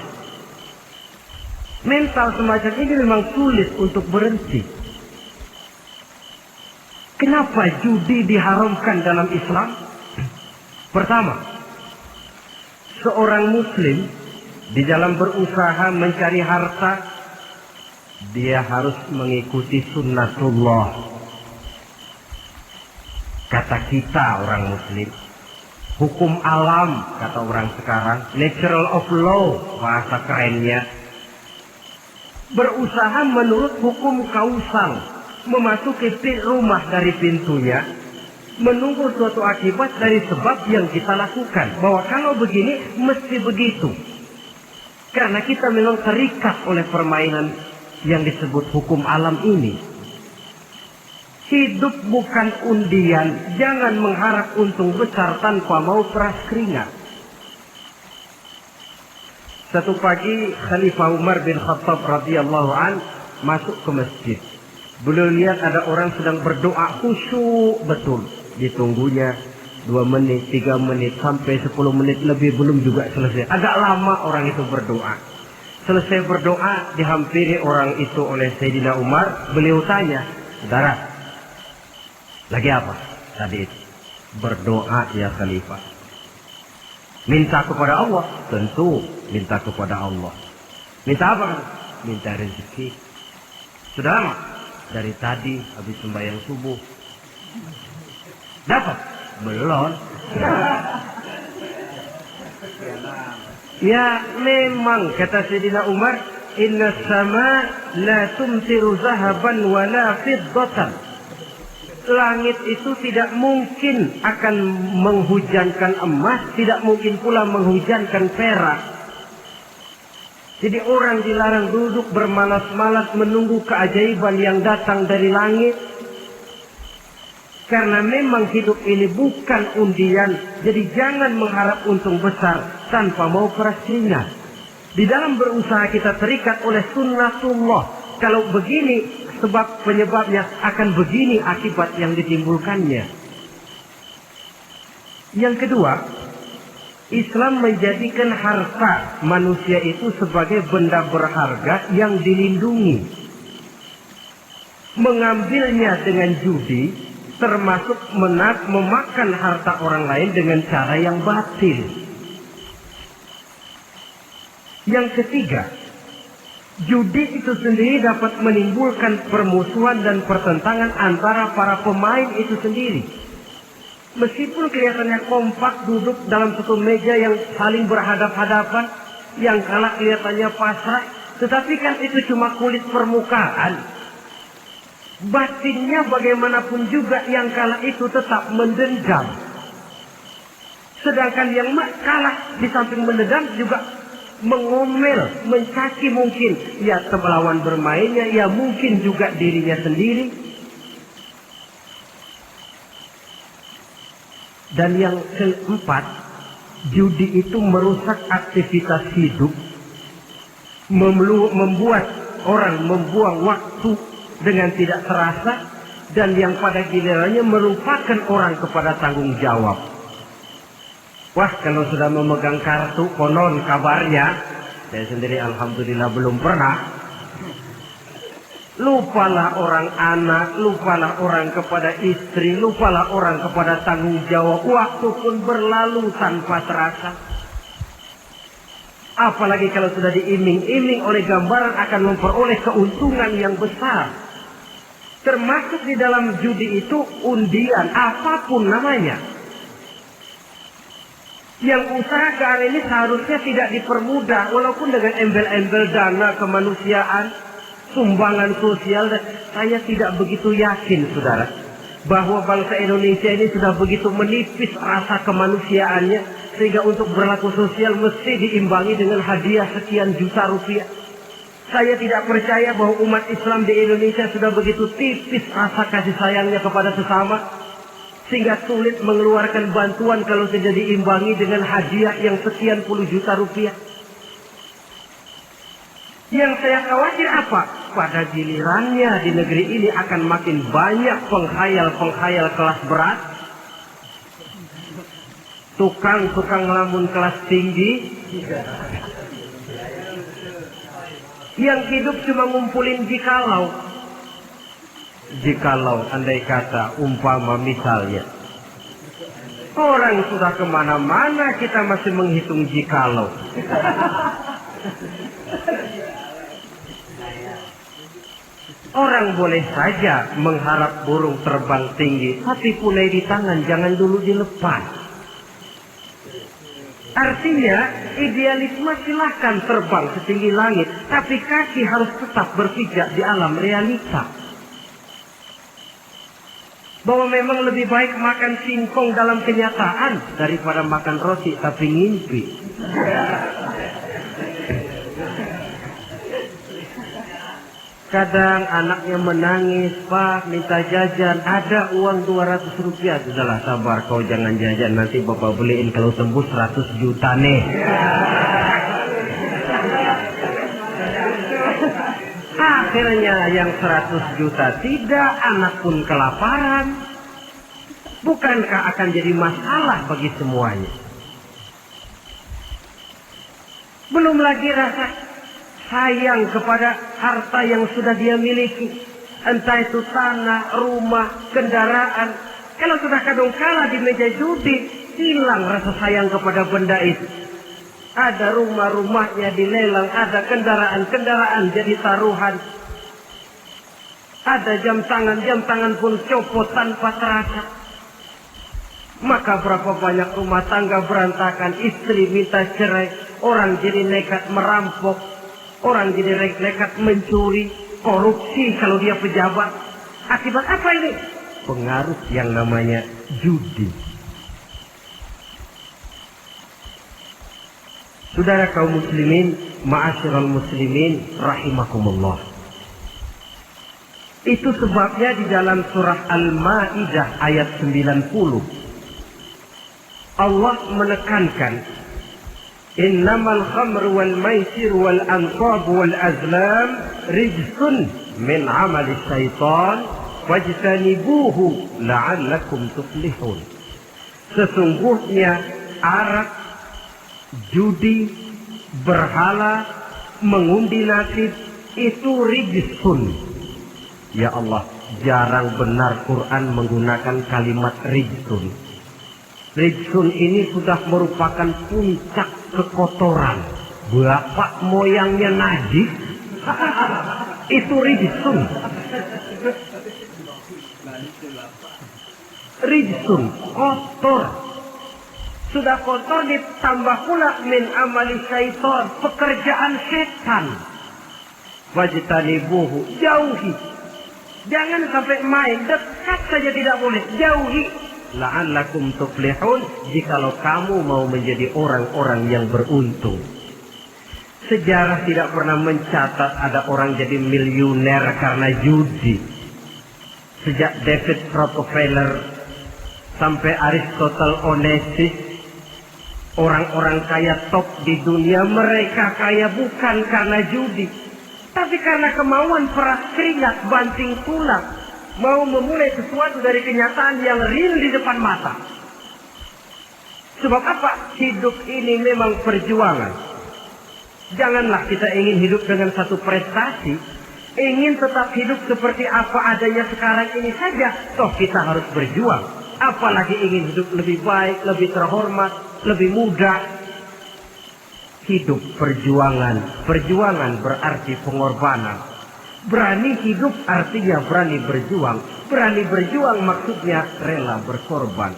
Mental semacam ini memang sulit untuk berhenti. Kenapa judi diharamkan dalam Islam? Pertama, seorang muslim di dalam berusaha mencari harta, dia harus mengikuti sunnatullah. Kata kita orang muslim, hukum alam kata orang sekarang, natural of law bahasa kerennya. Berusaha menurut hukum kausal. Memasuki rumah dari pintunya, menunggu suatu akibat dari sebab yang kita lakukan. Bahwa kalau begini, mesti begitu. Karena kita memang terikat oleh permainan yang disebut hukum alam ini. Hidup bukan undian, jangan mengharap untung besar tanpa mau peras keringat. Satu pagi, Khalifah Umar bin Khattab radhiyallahu an masuk ke masjid. Beliau lihat ada orang sedang berdoa khusyuk betul. Ditunggunya 2 menit, 3 menit, sampai 10 menit lebih belum juga selesai. Agak lama orang itu berdoa. Selesai berdoa, dihampiri orang itu oleh Sayyidina Umar. Beliau tanya, saudara, lagi apa tadi itu? Berdoa ya Khalifah. Minta kepada Allah? Tentu minta kepada Allah. Minta apa? Minta rezeki. Sudah lama? Dari tadi habis sembahyang subuh. Dapat? Belum. Ya memang kata Sayyidina Umar, inna sama la tumtiru zahaban wa la fiddatan. Langit itu tidak mungkin akan menghujankan emas, tidak mungkin pula menghujankan perak. Jadi orang dilarang duduk bermalas-malas menunggu keajaiban yang datang dari langit. Karena memang hidup ini bukan undian. Jadi jangan mengharap untung besar tanpa mau keras keringat. Di dalam berusaha kita terikat oleh sunnatullah. Kalau begini sebab penyebabnya, akan begini akibat yang ditimbulkannya. Yang kedua, Islam menjadikan harta manusia itu sebagai benda berharga yang dilindungi. Mengambilnya dengan judi termasuk memakan harta orang lain dengan cara yang batil. Yang ketiga, judi itu sendiri dapat menimbulkan permusuhan dan pertentangan antara para pemain itu sendiri. Meskipun kelihatannya kompak duduk dalam satu meja yang saling berhadap-hadapan, yang kalah kelihatannya pasrah, tetapi kan itu cuma kulit permukaan. Batinnya bagaimanapun juga yang kalah itu tetap mendendam. Sedangkan yang kalah di samping mendendam juga mengomel, mencaci mungkin ya lawan bermainnya, ya mungkin juga dirinya sendiri. Dan yang keempat, judi itu merusak aktivitas hidup, membuat orang membuang waktu dengan tidak terasa, dan yang pada gilirannya merupakan orang kepada tanggung jawab. Wah, kalau sudah memegang kartu, konon kabarnya, saya sendiri alhamdulillah belum pernah, lupalah orang anak, lupalah orang kepada istri, lupalah orang kepada tanggung jawab. Waktu pun berlalu tanpa terasa. Apalagi kalau sudah diiming-iming oleh gambaran akan memperoleh keuntungan yang besar. Termasuk di dalam judi itu undian, apapun namanya. Yang usaha ke arah ini seharusnya tidak dipermudah, walaupun dengan embel-embel dana kemanusiaan, sumbangan sosial. Saya tidak begitu yakin, saudara, bahwa bangsa Indonesia ini sudah begitu menipis rasa kemanusiaannya, sehingga untuk berlaku sosial mesti diimbangi dengan hadiah sekian juta rupiah. Saya tidak percaya bahwa umat Islam di Indonesia sudah begitu tipis rasa kasih sayangnya kepada sesama, sehingga sulit mengeluarkan bantuan kalau tidak diimbangi dengan hadiah yang sekian puluh juta rupiah. Yang saya khawatir apa? Pada gilirannya di negeri ini akan makin banyak penghayal-penghayal kelas berat, tukang-tukang lamun kelas tinggi, yang hidup cuma ngumpulin jikalau. Jikalau, andai kata, umpama misalnya, orang sudah kemana-mana kita masih menghitung jikalau. Orang boleh saja mengharap burung terbang tinggi, tapi punai di tangan jangan dulu dilepas. Artinya, idealisme silahkan terbang setinggi langit, tapi kaki harus tetap berpijak di alam realita. Bahwa memang lebih baik makan singkong dalam kenyataan daripada makan roti tapi ngimpi. Kadang anaknya menangis, Pak minta jajan, ada uang 200 rupiah. Sudahlah sabar, kau jangan jajan, nanti bapak beliin kalau tembus 100 juta nih. Akhirnya yang 100 juta tidak, anak pun kelaparan. Bukankah akan jadi masalah bagi semuanya? Belum lagi rasa sayang kepada harta yang sudah dia miliki, entah itu tanah, rumah, kendaraan. Kalau sudah kadung kalah di meja judi, hilang rasa sayang kepada benda itu. Ada rumah-rumahnya dilelang, ada kendaraan-kendaraan jadi taruhan, ada jam tangan pun copot tanpa terasa. Maka berapa banyak rumah tangga berantakan, istri minta cerai, orang jadi nekat merampok, orang jadi nekat mencuri, korupsi kalau dia pejabat. Akibat apa ini? pengaruh yang namanya judi. Saudara kaum muslimin, ma'asyiral muslimin rahimakumullah. Itu sebabnya di dalam surah Al-Maidah ayat 90 Allah menekankan, innamal khamru wal maisir wal ansab wal azlam rijsun min amali syaitan wajtanibuhu la'allakum tuflihun. Sesungguhnya arak, judi, berhala, mengundi nasib itu rijsun. Ya Allah, jarang benar Quran menggunakan kalimat rijsun. Rijsun ini sudah merupakan puncak kekotoran. Bapak moyangnya najis, itu rijsun. Rijsun, kotor. Sudah kotor ditambah pula min amali syaitan, pekerjaan setan. Wajtanibuhu, jauhi. Jangan sampai main, dekat saja tidak boleh, jauhi. La'allakum tuflihun, jikalau kamu mau menjadi orang-orang yang beruntung. Sejarah tidak pernah mencatat ada orang jadi miliuner karena judi. Sejak David Rockefeller sampai Aristotle Onassis, orang-orang kaya top di dunia, mereka kaya bukan karena judi, tapi karena kemauan peras keringat banting tulang, mau memulai sesuatu dari kenyataan yang real di depan mata. Sebab apa? Hidup ini memang perjuangan. Janganlah kita ingin hidup dengan satu prestasi, ingin tetap hidup seperti apa adanya sekarang ini saja, toh kita harus berjuang. Apalagi ingin hidup lebih baik, lebih terhormat, lebih mudah. Hidup perjuangan. Perjuangan berarti pengorbanan. Berani hidup artinya berani berjuang. Berani berjuang maksudnya rela berkorban.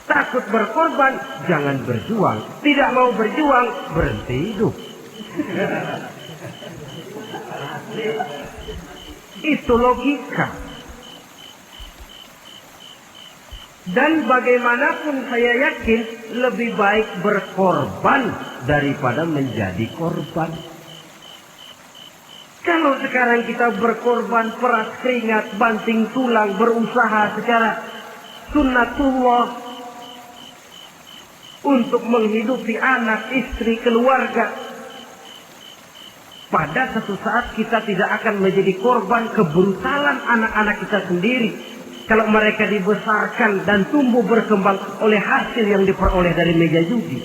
Takut berkorban, jangan berjuang. Tidak mau berjuang, berhenti hidup. Itu logika. Dan bagaimanapun saya yakin lebih baik berkorban daripada menjadi korban. Kalau sekarang kita berkorban, peras keringat, banting tulang, berusaha secara sunnatullah untuk menghidupi anak, istri, keluarga, pada satu saat kita tidak akan menjadi korban kebrutalan anak-anak kita sendiri. Kalau mereka dibesarkan dan tumbuh berkembang oleh hasil yang diperoleh dari meja judi.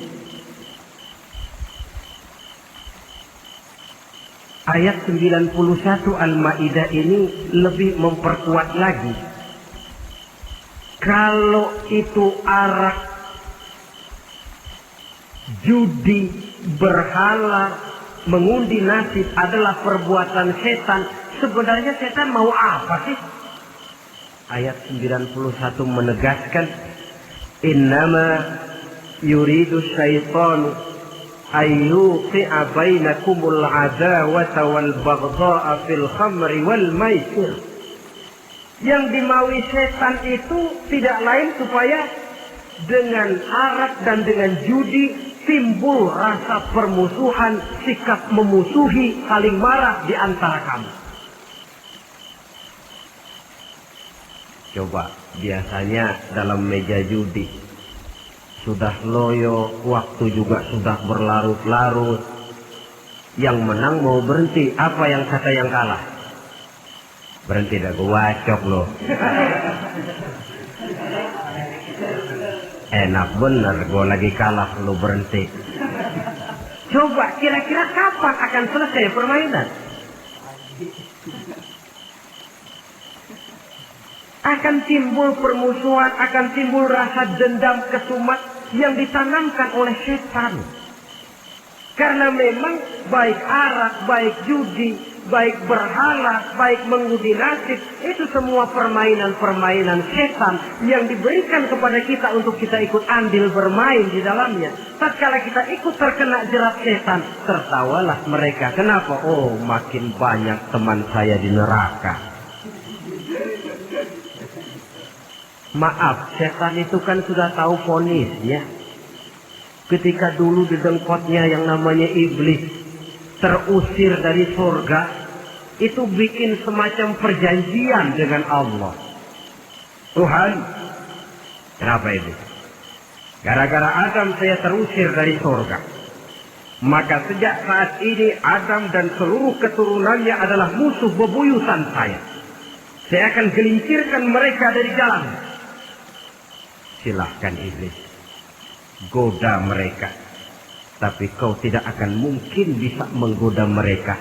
Ayat 91 Al-Maidah ini lebih memperkuat lagi. Kalau itu arak, judi, berhala, mengundi nasib adalah perbuatan setan, sebenarnya setan mau apa sih? Ayat 91 menegaskan, innama yuridu syaitanu ayyuqi'a bainakumul adawata wal baghdha'a fil khamri wal maisir. Yang dimaui setan itu tidak lain supaya dengan arak dan dengan judi timbul rasa permusuhan, sikap memusuhi, saling marah di antara kamu. Coba, biasanya dalam meja judi sudah loyo, waktu juga sudah berlarut-larut. Yang menang mau berhenti, apa yang kata yang kalah? Berhenti dah, gua wacok loh. Enak bener, gua lagi kalah, lu berhenti. Coba, kira-kira kapan akan selesai permainan? Akan timbul permusuhan, akan timbul rasa dendam, kesumat yang ditanamkan oleh setan. Karena memang baik arak, baik judi, baik berhala, baik mengundi nasib, itu semua permainan-permainan setan yang diberikan kepada kita untuk kita ikut andil bermain di dalamnya. Tatkala kita ikut terkena jerat setan, tertawalah mereka. Kenapa? Oh, makin banyak teman saya di neraka. Maaf, setan itu kan sudah tahu vonisnya. Ketika dulu di dengkotnya yang namanya iblis terusir dari surga, itu bikin semacam perjanjian dengan Allah. Tuhan, kenapa itu? Gara-gara Adam saya terusir dari surga. Maka sejak saat ini Adam dan seluruh keturunannya adalah musuh bebuyutan saya. Saya akan gelincirkan mereka dari jalan. Silahkan iblis, goda mereka. Tapi kau tidak akan mungkin bisa menggoda mereka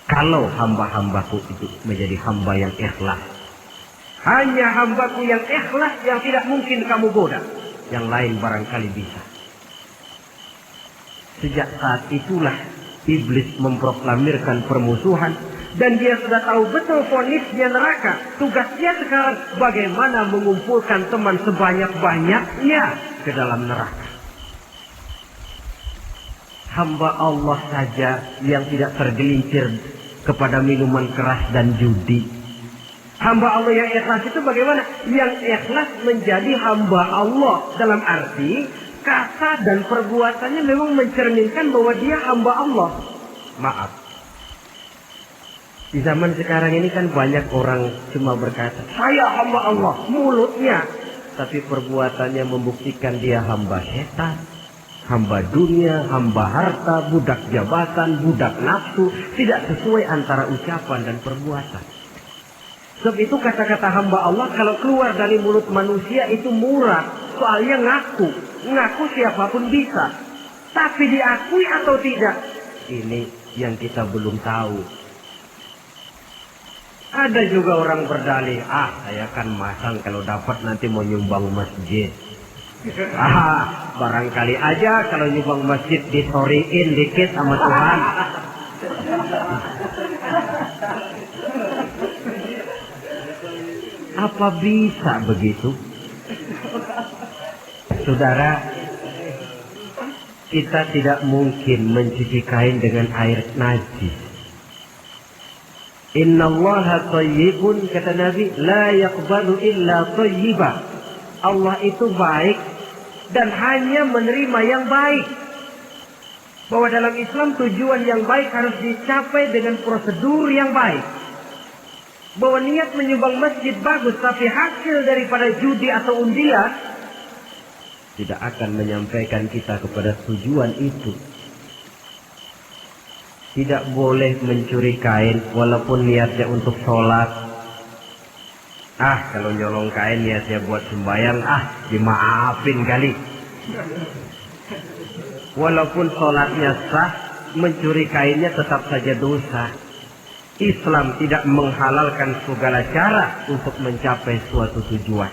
kalau hamba-hambaku itu menjadi hamba yang ikhlas. Hanya hambaku yang ikhlas yang tidak mungkin kamu goda. Yang lain barangkali bisa. Sejak saat itulah iblis memproklamirkan permusuhan. Dan dia sudah tahu betul vonisnya neraka. Tugasnya sekarang bagaimana mengumpulkan teman sebanyak-banyaknya ke dalam neraka. Hamba Allah saja yang tidak tergelincir kepada minuman keras dan judi. Hamba Allah yang ikhlas itu bagaimana? Yang ikhlas menjadi hamba Allah. Dalam arti kata dan perbuatannya memang mencerminkan bahwa dia hamba Allah. Maaf. Di zaman sekarang ini kan banyak orang cuma berkata, saya hamba Allah, mulutnya. Tapi perbuatannya membuktikan dia hamba setan, hamba dunia, hamba harta, budak jabatan, budak nafsu. Tidak sesuai antara ucapan dan perbuatan. Sebab itu kata-kata hamba Allah kalau keluar dari mulut manusia itu murah. Soalnya ngaku siapapun bisa. Tapi diakui atau tidak, ini yang kita belum tahu. Ada juga orang berdalih, saya kan masang kalau dapat nanti mau nyumbang masjid. Barangkali aja kalau nyumbang masjid disoriin dikit sama Tuhan. Apa bisa begitu? Saudara, kita tidak mungkin mencuci kain dengan air najis. Innallaha thayyibun, kata Nabi, la yaqbalu illa thayyiba. Allah itu baik dan hanya menerima yang baik. Bahwa dalam Islam tujuan yang baik harus dicapai dengan prosedur yang baik. Bahwa niat menyumbang masjid bagus, tapi hasil daripada judi atau undian tidak akan menyampaikan kita kepada tujuan itu. Tidak boleh mencuri kain walaupun niatnya untuk sholat. Kalau nyolong kain niatnya buat sembahyang, dimaafin kali. Walaupun sholatnya sah, mencuri kainnya tetap saja dosa. Islam tidak menghalalkan segala cara untuk mencapai suatu tujuan.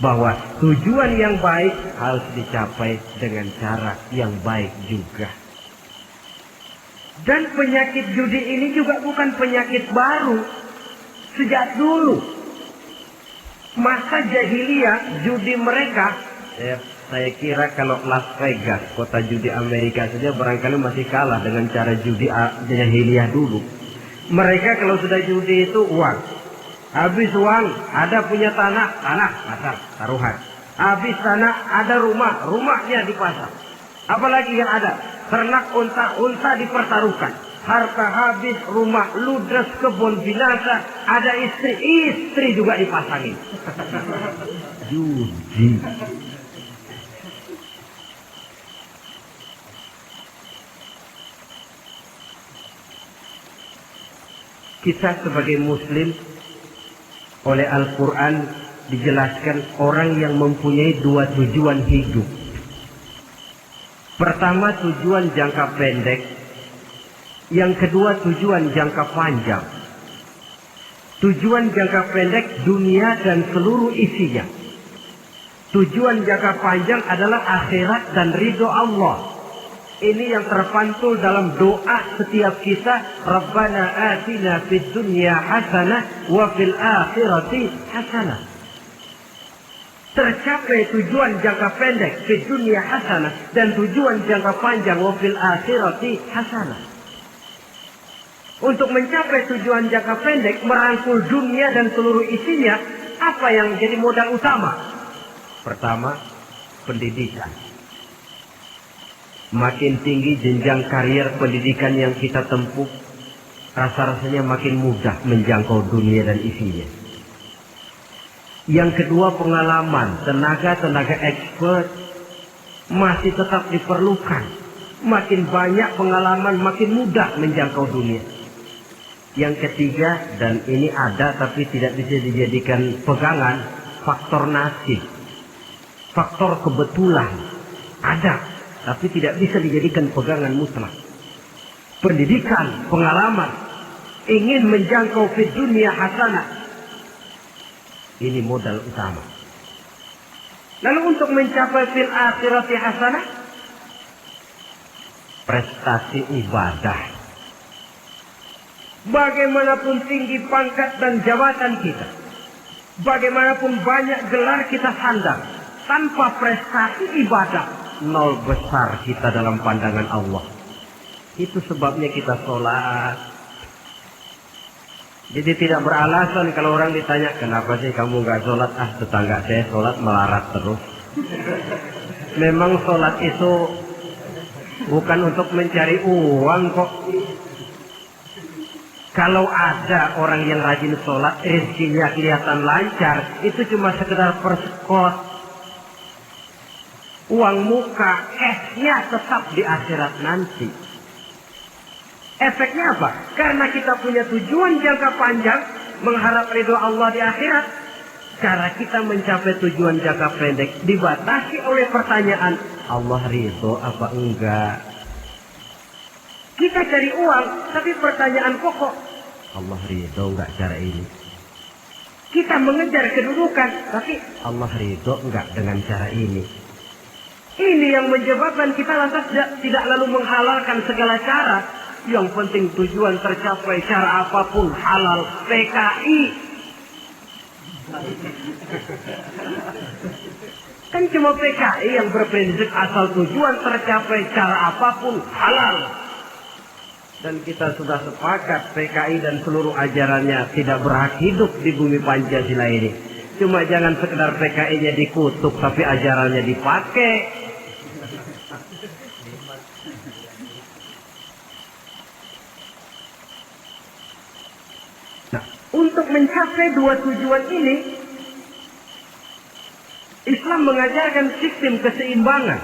Bahwa tujuan yang baik harus dicapai dengan cara yang baik juga. Dan penyakit judi ini juga bukan penyakit baru. Sejak dulu. Masa jahiliyah judi mereka. Saya kira kalau Las Vegas, kota judi Amerika saja barangkali masih kalah dengan cara judi jahiliyah dulu. Mereka kalau sudah judi itu uang. Habis uang ada punya tanah pasar, taruhan. Habis tanah ada rumahnya dipasang. Apalagi yang ada? Ternak unta dipertaruhkan. Harta habis, rumah ludes, kebun binasa. Ada istri juga dipasangin. Judi. Kita sebagai muslim oleh Al-Quran dijelaskan orang yang mempunyai dua tujuan hidup. Pertama tujuan jangka pendek, yang kedua tujuan jangka panjang. Tujuan jangka pendek dunia dan seluruh isinya. Tujuan jangka panjang adalah akhirat dan ridho Allah. Ini yang terpantul dalam doa setiap kita. Rabbana atina fid dunya hasanah wa fil akhirati hasanah. Tercapai tujuan jangka pendek di dunia hasanah dan tujuan jangka panjang wa fil akhirati hasanah. Untuk mencapai tujuan jangka pendek merangkul dunia dan seluruh isinya, Apa yang jadi modal utama? Pertama, pendidikan. Makin tinggi jenjang karier pendidikan yang kita tempuh, rasa-rasanya makin mudah menjangkau dunia dan isinya. Yang kedua, pengalaman. Tenaga expert masih tetap diperlukan. Makin banyak pengalaman, makin mudah menjangkau dunia. Yang ketiga, dan ini ada tapi tidak bisa dijadikan pegangan, faktor nasib. Faktor kebetulan. Ada, tapi tidak bisa dijadikan pegangan mutlak. Pendidikan, pengalaman, ingin menjangkau fid dunia hasanah. Ini modal utama. Lalu untuk mencapai fil akhirati hasanah, prestasi ibadah. Bagaimanapun tinggi pangkat dan jabatan kita, bagaimanapun banyak gelar kita sandang, tanpa prestasi ibadah, nol besar kita dalam pandangan Allah. Itu sebabnya kita sholat. Jadi tidak beralasan kalau orang ditanya, kenapa sih kamu nggak sholat? Tetangga saya sholat melarat terus. Memang sholat itu bukan untuk mencari uang kok. Kalau ada orang yang rajin sholat, rezekinya kelihatan lancar, itu cuma sekedar persekot. Uang muka, cashnya tetap di akhirat nanti. Efeknya apa? Karena kita punya tujuan jangka panjang, mengharap ridho Allah di akhirat. Cara kita mencapai tujuan jangka pendek dibatasi oleh pertanyaan, Allah ridho apa enggak? Kita cari uang, tapi pertanyaan pokok, Allah ridho enggak cara ini? Kita mengejar kedudukan, tapi Allah ridho enggak dengan cara ini? Ini yang menyebabkan kita lantas tidak lalu menghalalkan segala cara. Yang penting tujuan tercapai cara apapun halal. PKI. Kan cuma PKI yang berprinsip asal tujuan tercapai cara apapun halal. Dan kita sudah sepakat PKI dan seluruh ajarannya tidak berhak hidup di bumi Pancasila ini. Cuma jangan sekedar PKI-nya dikutuk tapi ajarannya dipakai. Untuk mencapai dua tujuan ini, Islam mengajarkan sistem keseimbangan.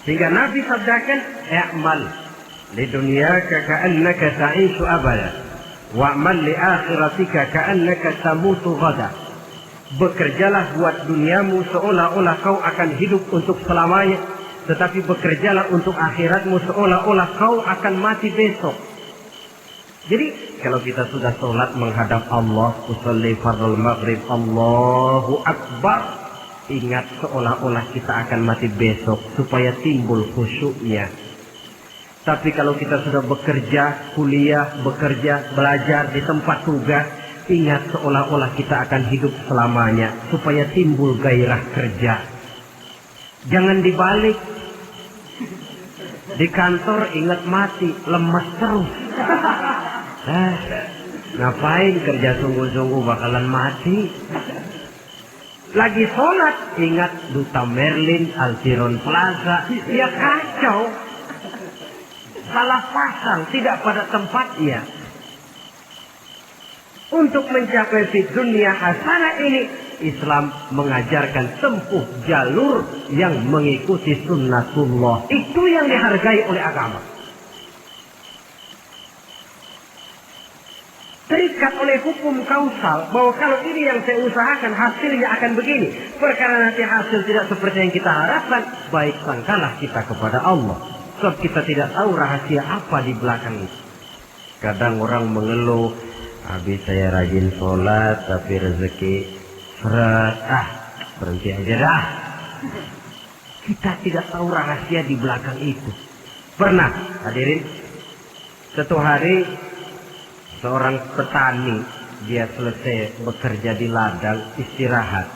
Sehingga Nabi sabdakan, "I'mal li dunyaka ka'annaka ta'ishu abada, wa'mal li akhiratika ka'annaka tamutu ghada." Bekerjalah buat duniamu seolah-olah kau akan hidup untuk selamanya, tetapi bekerjalah untuk akhiratmu seolah-olah kau akan mati besok. Jadi kalau kita sudah sholat menghadap Allah, usolli fardhu maghrib, Allahu Akbar, ingat seolah-olah kita akan mati besok supaya timbul khusyuknya. Tapi kalau kita sudah bekerja, kuliah, bekerja, belajar di tempat tugas, ingat seolah-olah kita akan hidup selamanya supaya timbul gairah kerja. Jangan dibalik. Di kantor ingat mati, lemas terus. Ngapain kerja sungguh-sungguh bakalan mati. Lagi sholat ingat Duta Merlin, Altiron Plaza, ya kacau. Salah pasang, tidak pada tempatnya. Untuk mencapai fid dunia hasanah ini, Islam mengajarkan tempuh jalur yang mengikuti sunnatullah. Itu yang dihargai oleh agama. Terikat oleh hukum kausal bahwa kalau ini yang saya usahakan hasilnya akan begini. Perkara nanti hasil tidak seperti yang kita harapkan, baik sangkalah kita kepada Allah. Sebab kita tidak tahu rahasia apa di belakang itu. Kadang orang mengeluh, habis saya rajin sholat tapi rezeki seret, berhenti aja dah. Kita tidak tahu rahasia di belakang itu. Pernah hadirin, satu hari seorang petani, dia selesai bekerja di ladang, istirahat.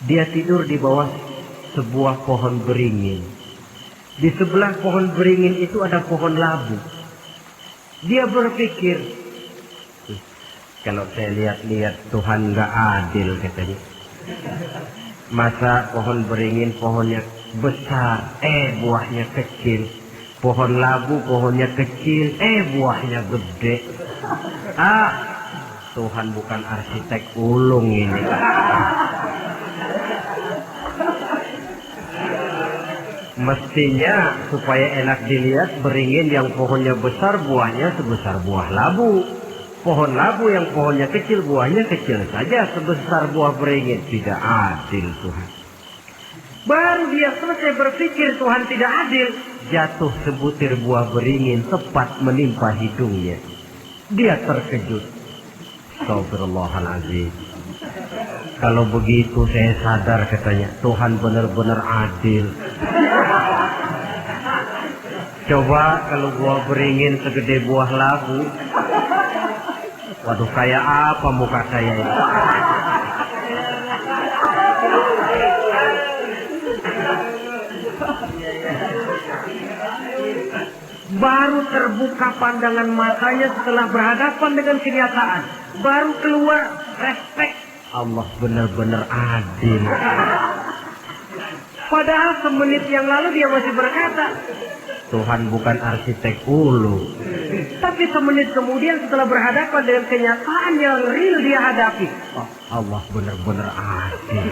Dia tidur di bawah sebuah pohon beringin. Di sebelah pohon beringin itu ada pohon labu. Dia berpikir, Kalau saya lihat-lihat Tuhan nggak adil katanya. Masa pohon beringin pohonnya besar, buahnya kecil. Pohon labu pohonnya kecil, buahnya gede. Tuhan bukan arsitek ulung ini. Mestinya supaya enak dilihat, beringin yang pohonnya besar buahnya sebesar buah labu. Pohon labu yang pohonnya kecil buahnya kecil saja sebesar buah beringin. Tidak adil Tuhan. Baru dia selesai berpikir Tuhan tidak adil, jatuh sebutir buah beringin tepat menimpa hidungnya. Dia terkejut. Astagfirullahaladzim. Kalau begitu saya sadar katanya, Tuhan benar-benar adil. Coba kalau buah beringin segede buah labu, waduh kayak apa muka saya ini. Baru terbuka pandangan matanya setelah berhadapan dengan kenyataan. Baru keluar respek. Allah benar-benar adil. Padahal semenit yang lalu dia masih berkata, Tuhan bukan arsitek ulu. Tapi semenit kemudian setelah berhadapan dengan kenyataan yang real dia hadapi, Allah benar-benar adil.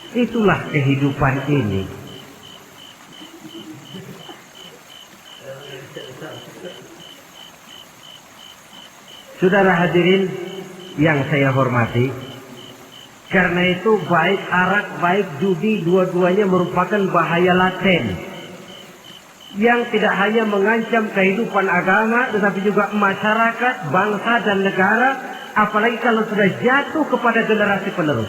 Itulah kehidupan ini. Saudara hadirin yang saya hormati, karena itu baik arak, baik judi, dua-duanya merupakan bahaya laten yang tidak hanya mengancam kehidupan agama, tetapi juga masyarakat, bangsa dan negara, apalagi kalau sudah jatuh kepada generasi penerus.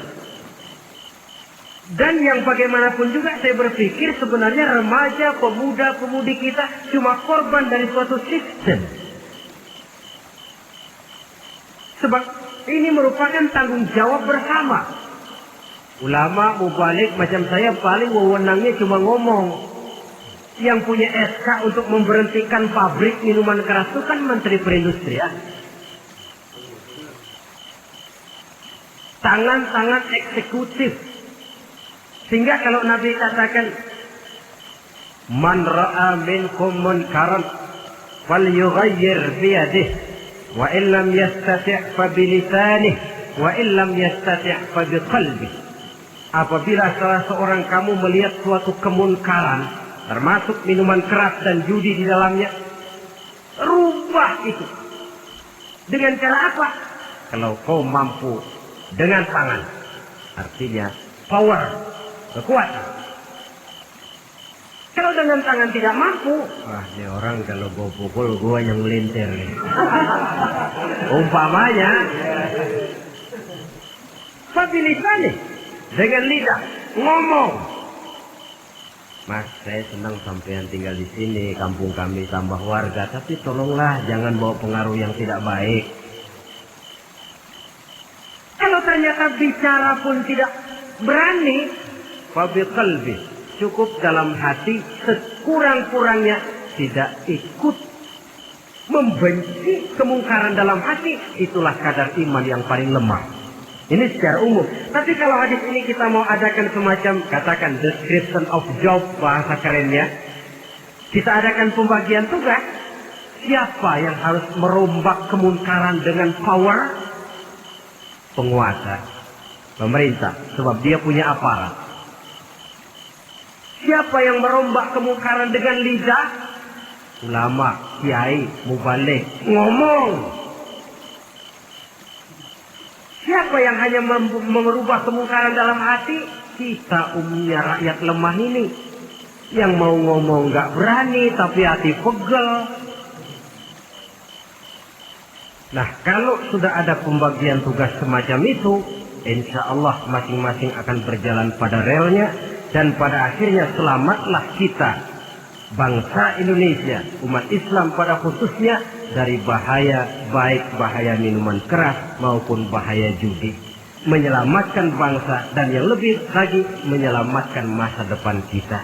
Dan yang bagaimanapun juga saya berpikir sebenarnya remaja, pemuda, pemudi kita cuma korban dari suatu sistem. Sebab ini merupakan tanggung jawab bersama. Ulama mubalik macam saya paling wewenangnya cuma ngomong. Yang punya SK untuk memberhentikan pabrik minuman keras itu kan Menteri Perindustrian. Tangan-tangan eksekutif. Sehingga kalau Nabi katakan, Man ra'a minkum munkaran falyughayyir biyadihi wa illam yastati' fa bilisanih wa illam yastati' fa biqalbihi. Apabila salah seorang kamu melihat suatu kemunkaran, termasuk minuman keras dan judi di dalamnya, rubah itu. Dengan cara apa? Kalau kau mampu dengan tangan, artinya power, kekuatan. Kalau dengan tangan tidak mampu, ini orang kalau gue pukul gue yang melintir nih. Umpamanya fabilisan nih, dengan lidah ngomong, Mas saya senang sampean tinggal di sini, kampung kami tambah warga, tapi tolonglah jangan bawa pengaruh yang tidak baik. Kalau ternyata bicara pun tidak berani, fabiqalbi, cukup dalam hati, sekurang-kurangnya tidak ikut membenci kemungkaran dalam hati. Itulah kadar iman yang paling lemah. Ini secara umum. Tapi kalau hadis ini kita mau adakan semacam, katakan description of job, bahasa kerennya, kita adakan pembagian tugas. Siapa yang harus merombak kemungkaran dengan power? Penguasa, pemerintah, sebab dia punya aparat. Siapa yang merombak kemungkaran dengan lidah? Ulama, kiai, mubalik, ngomong. Siapa yang hanya merubah kemungkaran dalam hati? Kita umumnya rakyat lemah ini. Yang mau ngomong gak berani tapi hati pegel. Nah kalau sudah ada pembagian tugas semacam itu, insya Allah masing-masing akan berjalan pada relnya. Dan pada akhirnya selamatlah kita, bangsa Indonesia, umat Islam pada khususnya, dari bahaya, baik bahaya minuman keras maupun bahaya judi. Menyelamatkan bangsa dan yang lebih lagi menyelamatkan masa depan kita.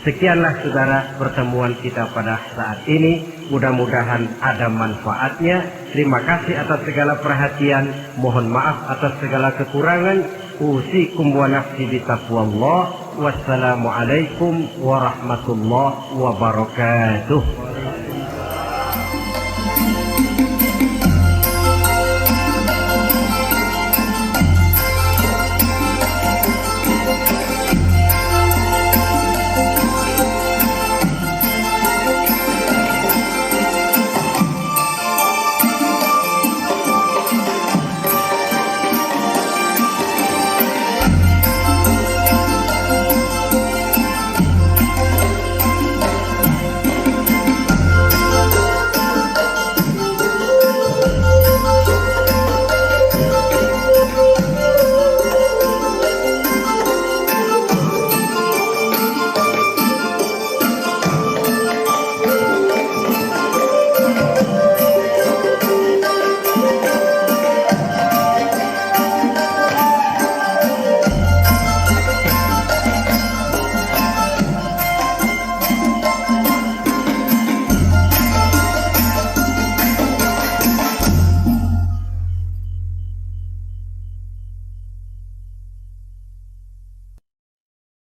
Sekianlah saudara pertemuan kita pada saat ini. Mudah-mudahan ada manfaatnya. Terima kasih atas segala perhatian. Mohon maaf atas segala kekurangan. Usikum wa nafsi bitaqwallah. Wassalamualaikum warahmatullahi wabarakatuh.